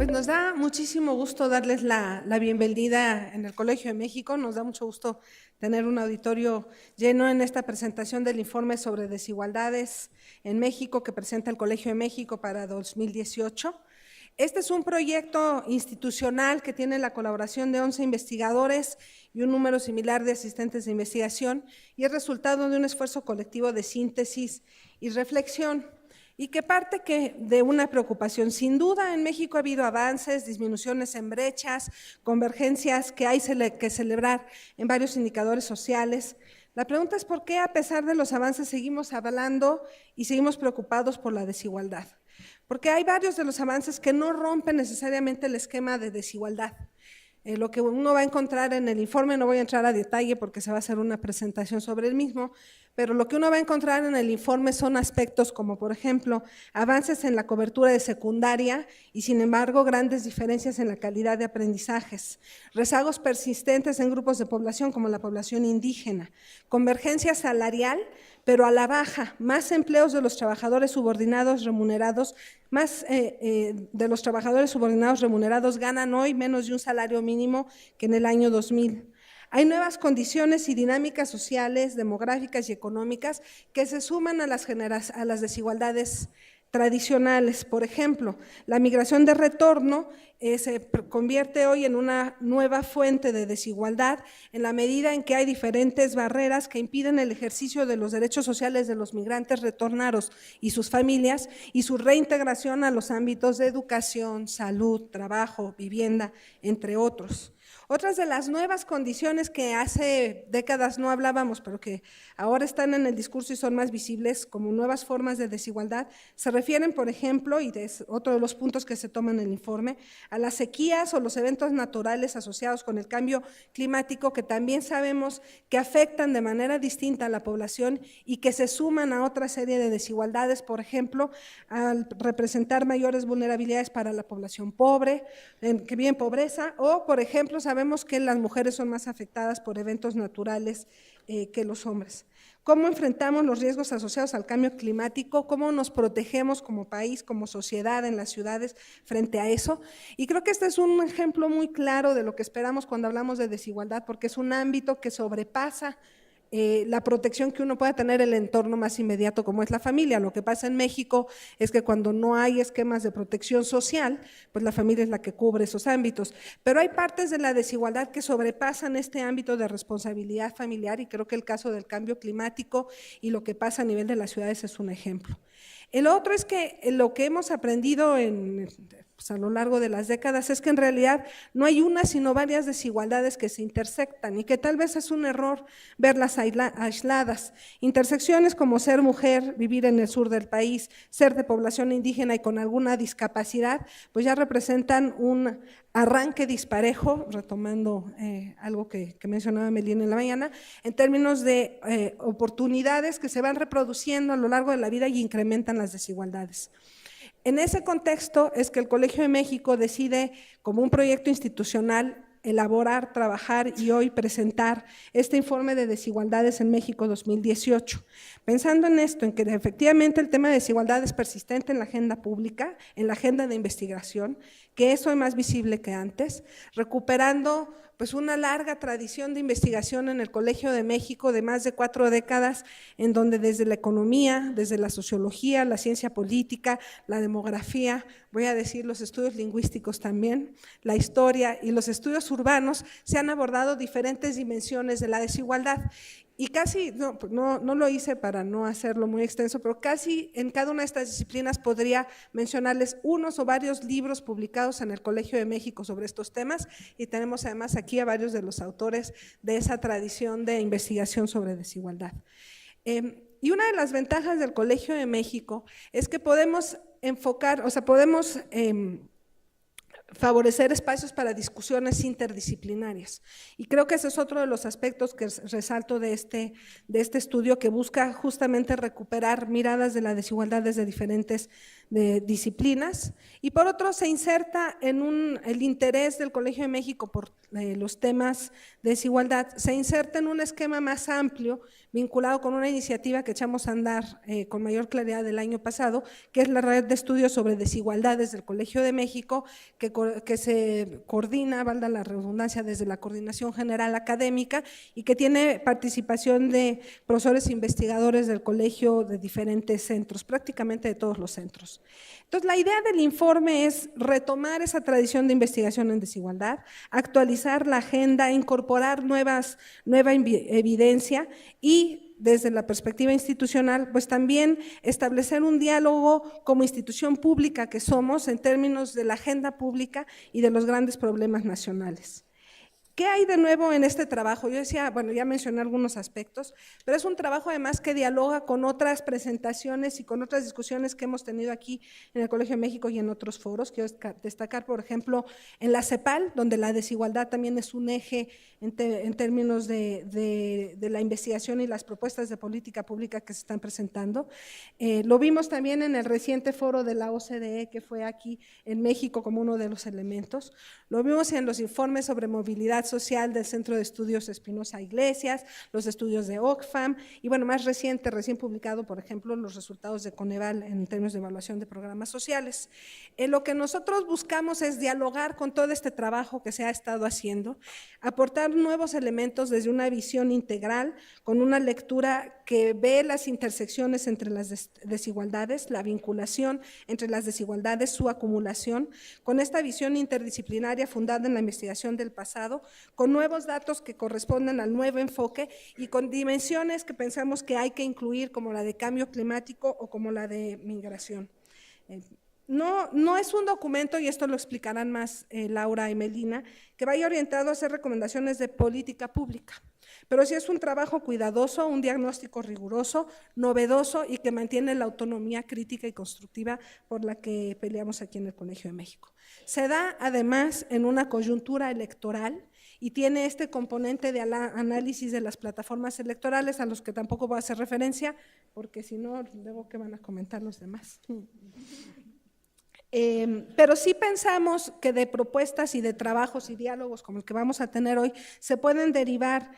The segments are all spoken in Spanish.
Pues nos da muchísimo gusto darles la bienvenida en el Colegio de México. Nos da mucho gusto tener un auditorio lleno en esta presentación del informe sobre desigualdades en México que presenta el Colegio de México para 2018. Este es un proyecto institucional que tiene la colaboración de 11 investigadores y un número similar de asistentes de investigación y es resultado de un esfuerzo colectivo de síntesis y reflexión. Y que parte de una preocupación. Sin duda, en México ha habido avances, disminuciones en brechas, convergencias que hay que celebrar en varios indicadores sociales. La pregunta es por qué, a pesar de los avances, seguimos hablando y seguimos preocupados por la desigualdad. Porque hay varios de los avances que no rompen necesariamente el esquema de desigualdad. Lo que uno va a encontrar en el informe, no voy a entrar a detalle porque se va a hacer una presentación sobre el mismo, pero lo que uno va a encontrar en el informe son aspectos como, por ejemplo, avances en la cobertura de secundaria y, sin embargo, grandes diferencias en la calidad de aprendizajes, rezagos persistentes en grupos de población como la población indígena, convergencia salarial, pero a la baja, más empleos de los trabajadores subordinados remunerados, de los trabajadores subordinados remunerados ganan hoy menos de un salario mínimo que en el año 2000. Hay nuevas condiciones y dinámicas sociales, demográficas y económicas que se suman a las desigualdades tradicionales. Por ejemplo, la migración de retorno se convierte hoy en una nueva fuente de desigualdad en la medida en que hay diferentes barreras que impiden el ejercicio de los derechos sociales de los migrantes retornados y sus familias y su reintegración a los ámbitos de educación, salud, trabajo, vivienda, entre otros. Otras de las nuevas condiciones que hace décadas no hablábamos, pero que ahora están en el discurso y son más visibles como nuevas formas de desigualdad, se refieren, por ejemplo, y es otro de los puntos que se toman en el informe, a las sequías o los eventos naturales asociados con el cambio climático que también sabemos que afectan de manera distinta a la población y que se suman a otra serie de desigualdades, por ejemplo, al representar mayores vulnerabilidades para la población pobre, que vive en pobreza, o, por ejemplo, sabemos que las mujeres son más afectadas por eventos naturales que los hombres. ¿Cómo enfrentamos los riesgos asociados al cambio climático? ¿Cómo nos protegemos como país, como sociedad en las ciudades frente a eso? Y creo que este es un ejemplo muy claro de lo que esperamos cuando hablamos de desigualdad, porque es un ámbito que sobrepasa la protección que uno pueda tener en el entorno más inmediato como es la familia. Lo que pasa en México es que cuando no hay esquemas de protección social, pues la familia es la que cubre esos ámbitos. Pero hay partes de la desigualdad que sobrepasan este ámbito de responsabilidad familiar y creo que el caso del cambio climático y lo que pasa a nivel de las ciudades es un ejemplo. El otro es que lo que hemos aprendido a lo largo de las décadas es que en realidad no hay una sino varias desigualdades que se intersectan y que tal vez es un error verlas aisladas. Intersecciones como ser mujer, vivir en el sur del país, ser de población indígena y con alguna discapacidad, pues ya representan un arranque disparejo, retomando algo que mencionaba Melina en la mañana, en términos de oportunidades que se van reproduciendo a lo largo de la vida y incrementan las desigualdades. En ese contexto es que el Colegio de México decide, como un proyecto institucional, elaborar, trabajar y hoy presentar este informe de desigualdades en México 2018. Pensando en esto, en que efectivamente el tema de desigualdad es persistente en la agenda pública, en la agenda de investigación, que es hoy más visible que antes, recuperando pues una larga tradición de investigación en el Colegio de México de más de 4 décadas, en donde desde la economía, desde la sociología, la ciencia política, la demografía, voy a decir los estudios lingüísticos también, la historia y los estudios urbanos, se han abordado diferentes dimensiones de la desigualdad. Y casi, no lo hice para no hacerlo muy extenso, pero casi en cada una de estas disciplinas podría mencionarles unos o varios libros publicados en el Colegio de México sobre estos temas y tenemos además aquí a varios de los autores de esa tradición de investigación sobre desigualdad. Y una de las ventajas del Colegio de México es que podemos enfocar, podemos favorecer espacios para discusiones interdisciplinarias. Y creo que ese es otro de los aspectos que resalto de este estudio, que busca justamente recuperar miradas de la desigualdad desde diferentes disciplinas. Y por otro, se inserta en el interés del Colegio de México por los temas de desigualdad, se inserta en un esquema más amplio vinculado con una iniciativa que echamos a andar con mayor claridad del año pasado, que es la red de estudios sobre desigualdades del Colegio de México, que se coordina, valga la redundancia, desde la Coordinación General Académica y que tiene participación de profesores e investigadores del colegio de diferentes centros, prácticamente de todos los centros. Entonces, la idea del informe es retomar esa tradición de investigación en desigualdad, actualizar la agenda, incorporar nueva evidencia y desde la perspectiva institucional, pues también establecer un diálogo como institución pública que somos en términos de la agenda pública y de los grandes problemas nacionales. ¿Qué hay de nuevo en este trabajo? Yo decía, bueno, ya mencioné algunos aspectos, pero es un trabajo además que dialoga con otras presentaciones y con otras discusiones que hemos tenido aquí en el Colegio de México y en otros foros. Quiero destacar, por ejemplo, en la CEPAL, donde la desigualdad también es un eje en términos de la investigación y las propuestas de política pública que se están presentando. Lo vimos también en el reciente foro de la OCDE, que fue aquí en México como uno de los elementos. Lo vimos en los informes sobre movilidad social del Centro de Estudios Espinosa Iglesias, los estudios de Oxfam y bueno, más recién publicado, por ejemplo, los resultados de Coneval en términos de evaluación de programas sociales. Lo que nosotros buscamos es dialogar con todo este trabajo que se ha estado haciendo, aportar nuevos elementos desde una visión integral, con una lectura que ve las intersecciones entre las desigualdades, la vinculación entre las desigualdades, su acumulación, con esta visión interdisciplinaria fundada en la investigación del pasado, con nuevos datos que corresponden al nuevo enfoque y con dimensiones que pensamos que hay que incluir, como la de cambio climático o como la de migración. No es un documento, y esto lo explicarán más Laura y Melina, que vaya orientado a hacer recomendaciones de política pública, pero sí es un trabajo cuidadoso, un diagnóstico riguroso, novedoso y que mantiene la autonomía crítica y constructiva por la que peleamos aquí en el Colegio de México. Se da además en una coyuntura electoral y tiene este componente de análisis de las plataformas electorales a los que tampoco voy a hacer referencia, porque si no, luego ¿qué van a comentar los demás? Pero sí pensamos que de propuestas y de trabajos y diálogos como el que vamos a tener hoy, se pueden derivar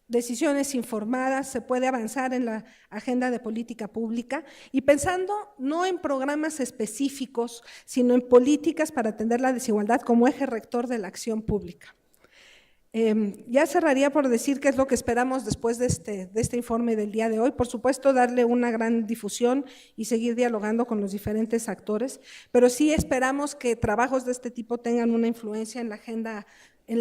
decisiones informadas, se puede avanzar en la agenda de política pública y pensando no en programas específicos, sino en políticas para atender la desigualdad como eje rector de la acción pública. Ya cerraría por decir qué es lo que esperamos después de este informe del día de hoy. Por supuesto, darle una gran difusión y seguir dialogando con los diferentes actores, pero sí esperamos que trabajos de este tipo tengan una influencia en la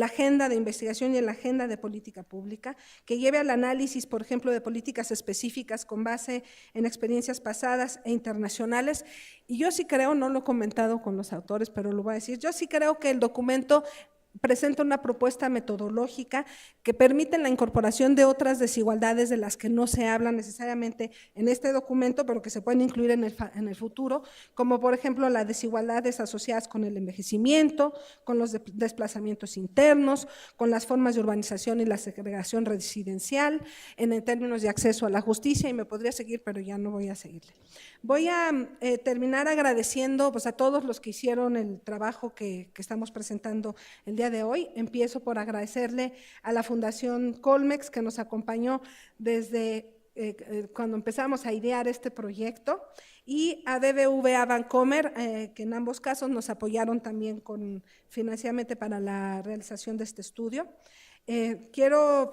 agenda de investigación y en la agenda de política pública, que lleve al análisis, por ejemplo, de políticas específicas con base en experiencias pasadas e internacionales. Y yo sí creo, no lo he comentado con los autores, pero lo voy a decir, yo sí creo que el documento presenta una propuesta metodológica que permite la incorporación de otras desigualdades de las que no se habla necesariamente en este documento, pero que se pueden incluir en el futuro, como por ejemplo las desigualdades asociadas con el envejecimiento, con los desplazamientos internos, con las formas de urbanización y la segregación residencial, en términos de acceso a la justicia, y me podría seguir, pero ya no voy a seguirle. Voy a terminar agradeciendo pues, a todos los que hicieron el trabajo que estamos presentando el día de hoy. Empiezo por agradecerle a la Fundación Colmex, que nos acompañó desde cuando empezamos a idear este proyecto, y a BBVA Bancomer, que en ambos casos nos apoyaron también financieramente para la realización de este estudio. Quiero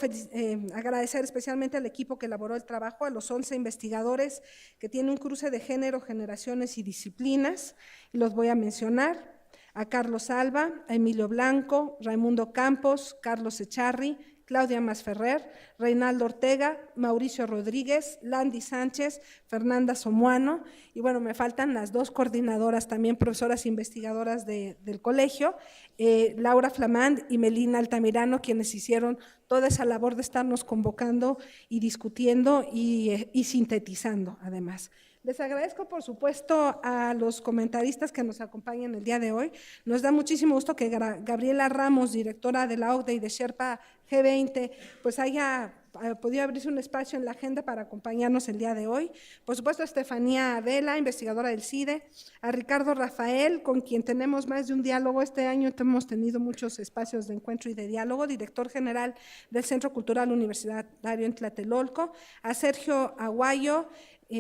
agradecer especialmente al equipo que elaboró el trabajo, a los 11 investigadores que tienen un cruce de género, generaciones y disciplinas, y los voy a mencionar: a Carlos Alba, a Emilio Blanco, Raimundo Campos, Carlos Echarri, Claudia Masferrer, Reinaldo Ortega, Mauricio Rodríguez, Landy Sánchez, Fernanda Somuano, y bueno, me faltan las dos coordinadoras, también profesoras investigadoras del colegio, Laura Flamand y Melina Altamirano, quienes hicieron toda esa labor de estarnos convocando y discutiendo y sintetizando además. Les agradezco, por supuesto, a los comentaristas que nos acompañan el día de hoy. Nos da muchísimo gusto que Gabriela Ramos, directora de la OCDE y de Sherpa G20, pues haya podido abrirse un espacio en la agenda para acompañarnos el día de hoy. Por supuesto, a Estefanía Vela, investigadora del CIDE, a Ricardo Rafael, con quien tenemos más de un diálogo. Este año hemos tenido muchos espacios de encuentro y de diálogo, director general del Centro Cultural Universitario en Tlatelolco, a Sergio Aguayo,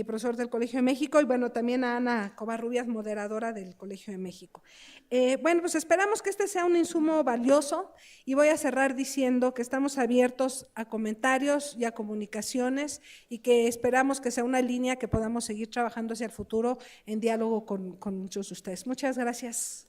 profesor del Colegio de México, y bueno, también a Ana Covarrubias, moderadora del Colegio de México. Bueno, pues esperamos que este sea un insumo valioso y voy a cerrar diciendo que estamos abiertos a comentarios y a comunicaciones y que esperamos que sea una línea que podamos seguir trabajando hacia el futuro en diálogo con muchos de ustedes. Muchas gracias.